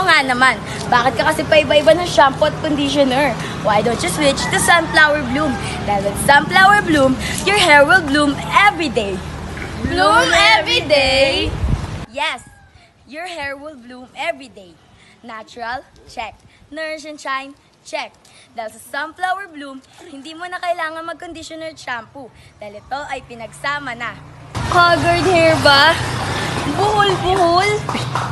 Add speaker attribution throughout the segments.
Speaker 1: nga naman, bakit ka kasi paiba-iba ng shampoo at conditioner? Why don't you switch to Sunflower Bloom? Dahil with Sunflower Bloom, your hair will bloom every day.
Speaker 2: Bloom every day?
Speaker 1: Yes, your hair will bloom every day. Natural? Check. Nourish and shine? Check. Dahil sa Sunflower Bloom, hindi mo na kailangan mag-conditioner at shampoo. Dahil ito ay pinagsama na. Covered hair ba? Buhol-buhol?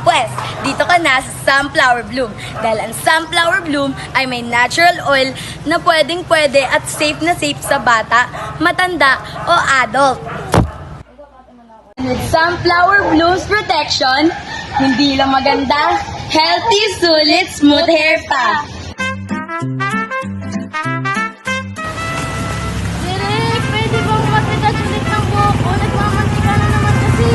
Speaker 1: Pwes, dito ka na sa Sunflower Bloom. Dahil ang Sunflower Bloom ay may natural oil na pwedeng-pwede at safe na safe sa bata, matanda o adult. With Sunflower Bloom's protection, hindi lang maganda, healthy, sulit, smooth hair pa.
Speaker 2: Derek, pwede bang mag-retouch ulit ng buhok ko? Nagmamantika na naman kasi.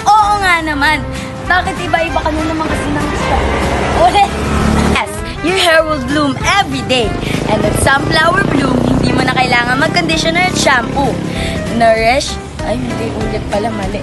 Speaker 1: Oo nga naman, bakit iba-iba ka na naman kasi ng gusto? Ulit! Yes, your hair will bloom every day. And with Sunflower Bloom, hindi mo na kailangan mag-conditioner at shampoo. Nourish? Ay, hindi ulit pala, mali.